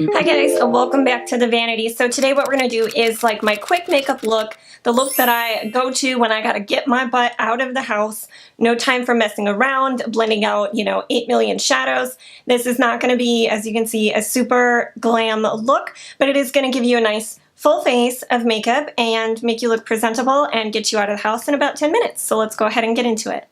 Hi guys, welcome back to the Vanity. So today what we're going to do is like my quick makeup look, the look that I go to when I got to get my butt out of the house, no time for messing around, blending out, 8 million shadows. This is not going to be, as you can see, a super glam look, but it is going to give you a nice full face of makeup and make you look presentable and get you out of the house in about 10 minutes. So let's go ahead and get into it.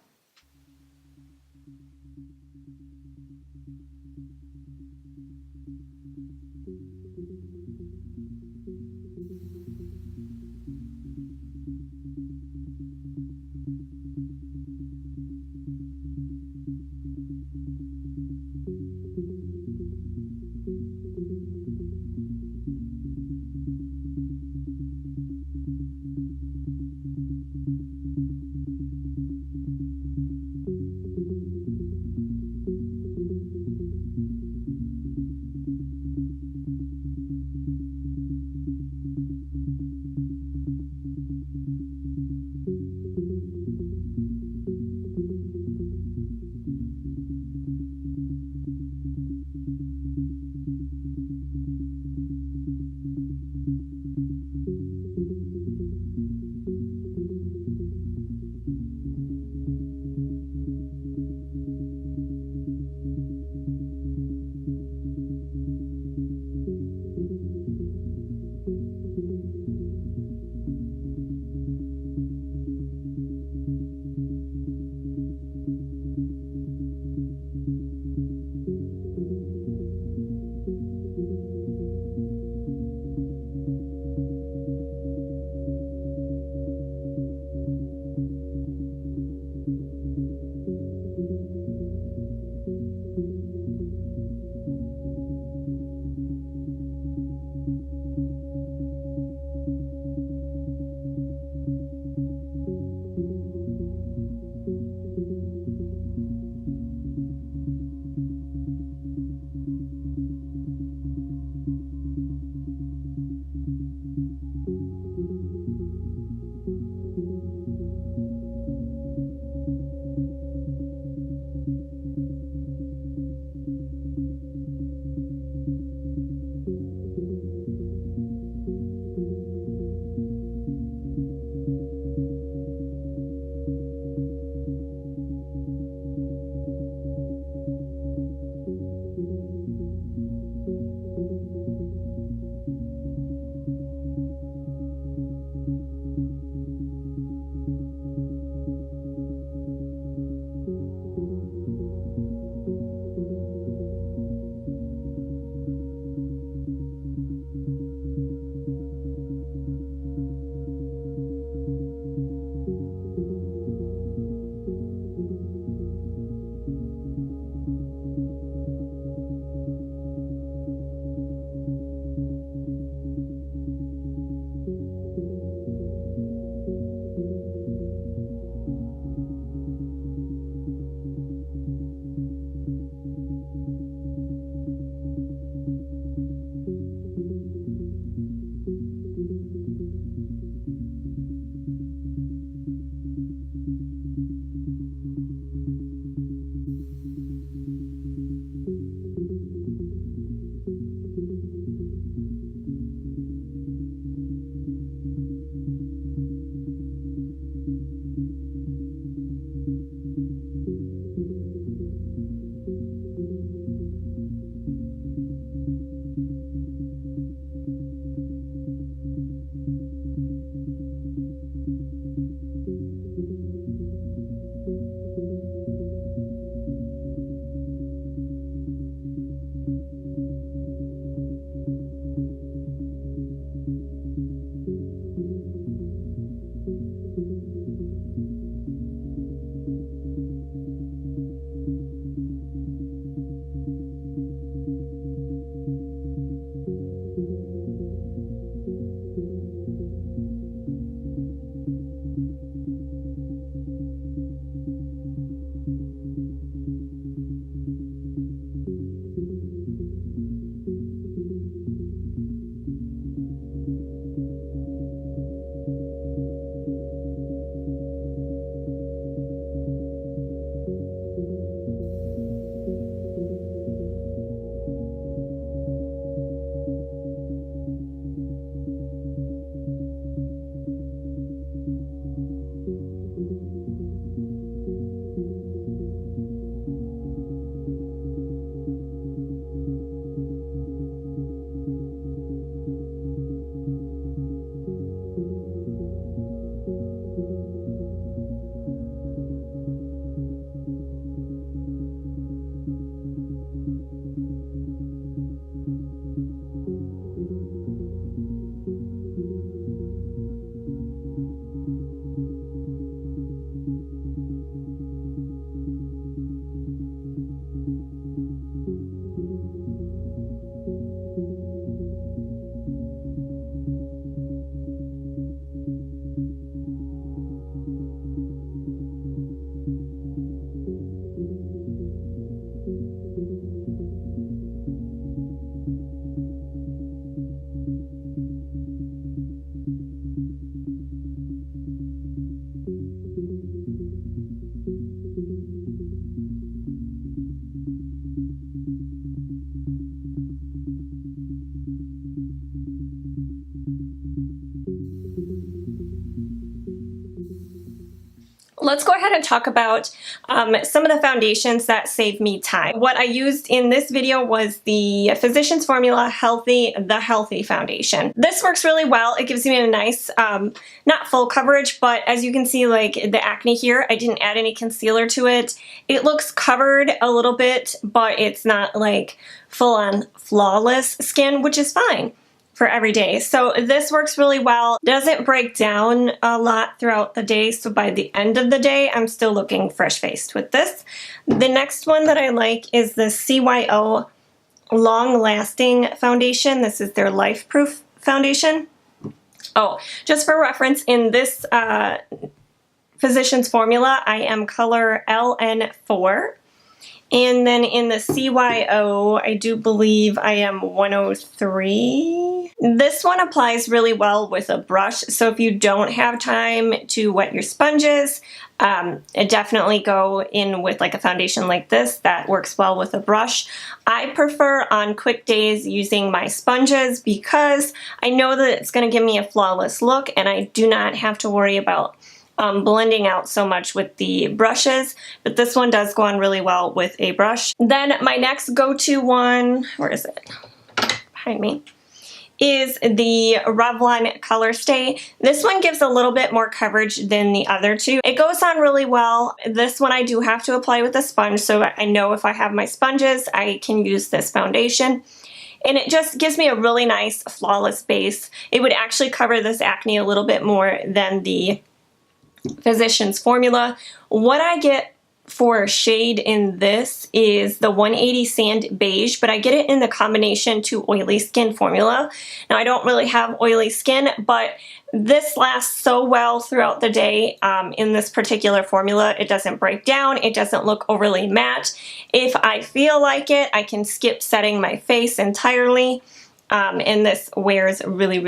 let's go ahead and talk about some of the foundations that save me time. What I used in this video was the Physicians Formula The Healthy Foundation. This works really well. It gives me a nice, not full coverage, but as you can see, like the acne here, I didn't add any concealer to it. It looks covered a little bit, but it's not like full-on flawless skin, which is fine for every day. So this works really well. Doesn't break down a lot throughout the day, so by the end of the day I'm still looking fresh faced with this. The next one that I like is the CYO Long Lasting Foundation. This is their Life Proof Foundation. Oh, just for reference, in this Physicians Formula I am color LN4. And then in the CYO, I do believe I am 103. This one applies really well with a brush, so if you don't have time to wet your sponges, definitely go in with like a foundation like this that works well with a brush. I prefer on quick days using my sponges because I know that it's going to give me a flawless look and I do not have to worry about blending out so much with the brushes, but this one does go on really well with a brush. Then my next go-to one, where is it? Behind me, is the Revlon Color Stay. This one gives a little bit more coverage than the other two. It goes on really well. This one I do have to apply with a sponge, so I know if I have my sponges, I can use this foundation. And it just gives me a really nice, flawless base. It would actually cover this acne a little bit more than the Physicians Formula. What I get for a shade in this is the 180 Sand Beige, but I get it in the combination to Oily Skin Formula. Now I don't really have oily skin, but this lasts so well throughout the day in this particular formula. It doesn't break down, it doesn't look overly matte. If I feel like it, I can skip setting my face entirely. And this wears really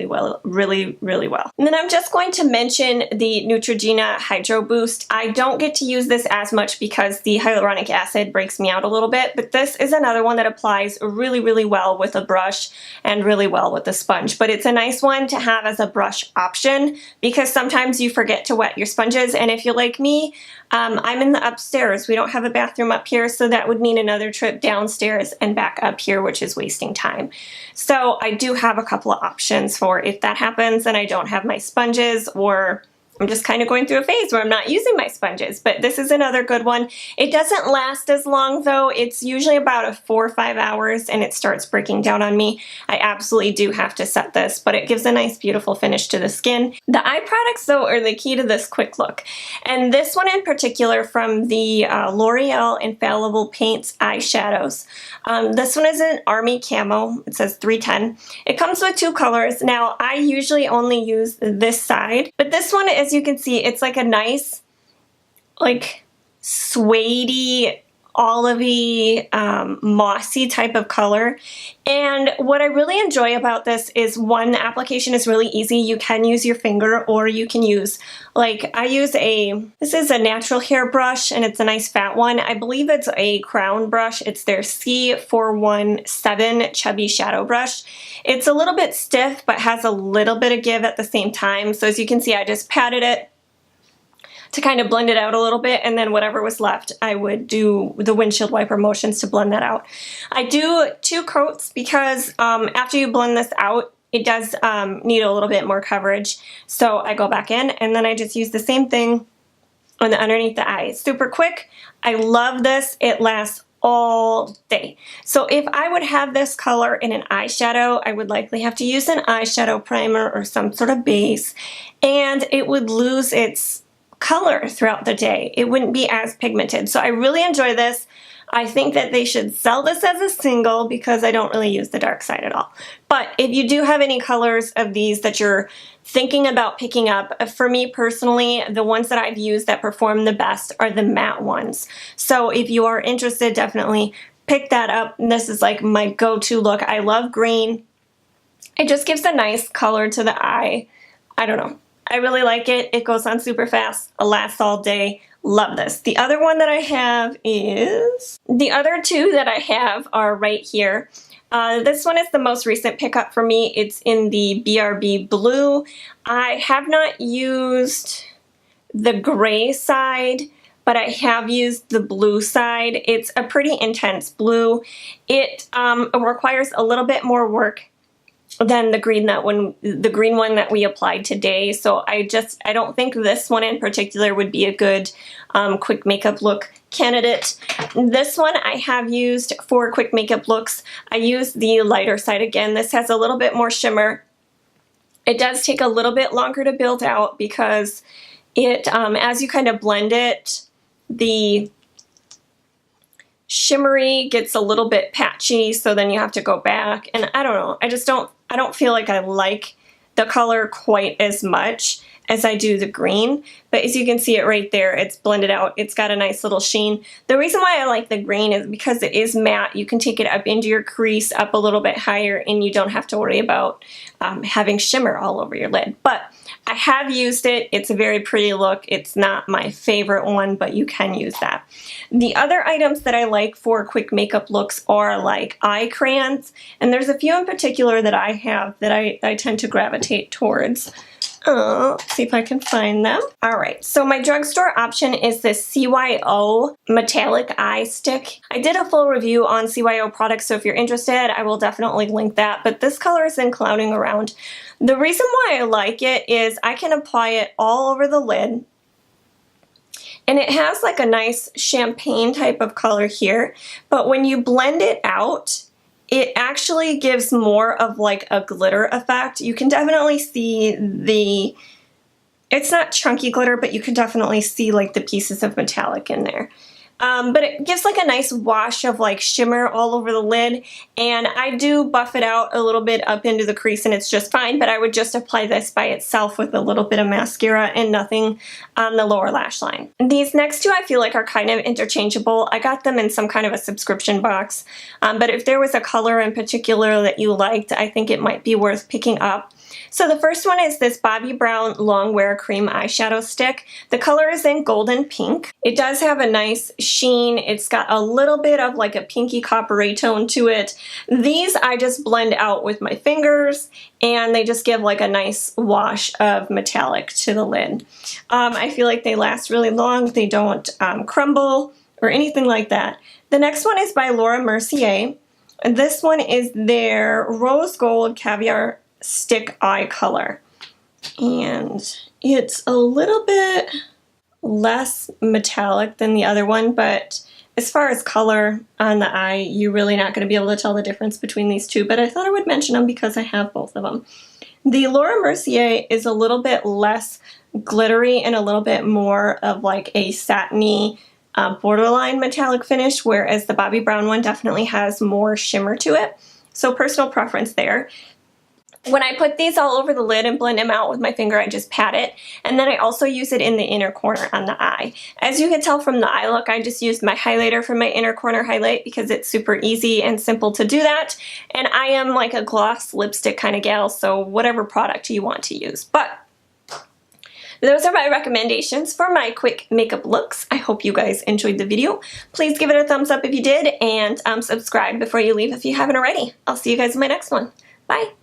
well. And then I'm just going to mention the Neutrogena Hydro Boost. I don't get to use this as much because the hyaluronic acid breaks me out a little bit, but this is another one that applies really well with a brush and really well with a sponge. But it's a nice one to have as a brush option because sometimes you forget to wet your sponges, and if you're like me, I'm in the upstairs. We don't have a bathroom up here, so that would mean another trip downstairs and back up here, which is wasting time. So I do have a couple of options for if that happens and I don't have my sponges, or I'm just kind of going through a phase where I'm not using my sponges, but this is another good one. It doesn't last as long though. It's usually about 4 or 5 hours and it starts breaking down on me. I absolutely do have to set this, but it gives a nice beautiful finish to the skin. The eye products though are the key to this quick look. And this one in particular from the L'Oreal Infallible Paints Eyeshadows. This one is an Army Camo. It says 310. It comes with 2 colors. Now I usually only use this side, but this one, as you can see, it's like a nice, like suede-y, olivey, mossy type of color. And what I really enjoy about this is, one, the application is really easy. You can use your finger, or you can use, like, I use this is a natural hair brush, and it's a nice fat one. I believe it's a crown brush. It's their C417 Chubby Shadow Brush. It's a little bit stiff, but has a little bit of give at the same time. So as you can see, I just patted it to kind of blend it out a little bit, and then whatever was left, I would do the windshield wiper motions to blend that out. I do 2 coats because after you blend this out, it does need a little bit more coverage. So I go back in, and then I just use the same thing on the underneath the eye. It's super quick. I love this. It lasts all day. So if I would have this color in an eyeshadow, I would likely have to use an eyeshadow primer or some sort of base, and it would lose its color throughout the day. It wouldn't be as pigmented. So I really enjoy this. I think that they should sell this as a single because I don't really use the dark side at all. But if you do have any colors of these that you're thinking about picking up, for me personally, the ones that I've used that perform the best are the matte ones. So if you are interested, definitely pick that up. This is like my go-to look. I love green. It just gives a nice color to the eye. I don't know. I really like it. It goes on super fast. It lasts all day. Love this. The other one that I have is... The other 2 that I have are right here. This one is the most recent pickup for me. It's in the BRB Blue. I have not used the gray side, but I have used the blue side. It's a pretty intense blue. It requires a little bit more work than the green one that we applied today. So I don't think this one in particular would be a good quick makeup look candidate. This one I have used for quick makeup looks. I used the lighter side again. This has a little bit more shimmer. It does take a little bit longer to build out because it, as you kind of blend it, the shimmery gets a little bit patchy, so then you have to go back, and I don't know, I don't feel like I like the color quite as much as I do the green, but as you can see it right there, it's blended out. It's got a nice little sheen. The reason why I like the green is because it is matte. You can take it up into your crease, up a little bit higher, and you don't have to worry about having shimmer all over your lid. But I have used it. It's a very pretty look. It's not my favorite one, but you can use that. The other items that I like for quick makeup looks are like eye crayons, and there's a few in particular that I have that I tend to gravitate towards. Let's see if I can find them. Alright, so my drugstore option is this CYO metallic eye stick. I did a full review on CYO products, so if you're interested, I will definitely link that, but this color is in Clouding Around. The reason why I like it is I can apply it all over the lid, and it has like a nice champagne type of color here, but when you blend it out, it actually gives more of like a glitter effect. You can definitely see it's not chunky glitter, but you can definitely see like the pieces of metallic in there. But it gives like a nice wash of like shimmer all over the lid, and I do buff it out a little bit up into the crease and it's just fine, but I would just apply this by itself with a little bit of mascara and nothing on the lower lash line. These next two I feel like are kind of interchangeable. I got them in some kind of a subscription box, but if there was a color in particular that you liked, I think it might be worth picking up. So the first one is this Bobbi Brown Long Wear Cream Eyeshadow Stick. The color is in Golden Pink. It does have a nice sheen. It's got a little bit of like a pinky coppery tone to it. These I just blend out with my fingers, and they just give like a nice wash of metallic to the lid. I feel like they last really long. They don't crumble or anything like that. The next one is by Laura Mercier. This one is their Rose Gold Caviar Stick Eye Color, and it's a little bit less metallic than the other one, but as far as color on the eye, you're really not going to be able to tell the difference between these two, but I thought I would mention them because I have both of them. The Laura Mercier is a little bit less glittery and a little bit more of like a satiny borderline metallic finish, whereas the Bobbi Brown one definitely has more shimmer to it. So personal preference there. When I put these all over the lid and blend them out with my finger, I just pat it, and then I also use it in the inner corner on the eye. As you can tell from the eye look, I just used my highlighter for my inner corner highlight because it's super easy and simple to do that, and I am like a gloss lipstick kind of gal, so whatever product you want to use. But those are my recommendations for my quick makeup looks. I hope you guys enjoyed the video. Please give it a thumbs up if you did, and subscribe before you leave if you haven't already. I'll see you guys in my next one. Bye!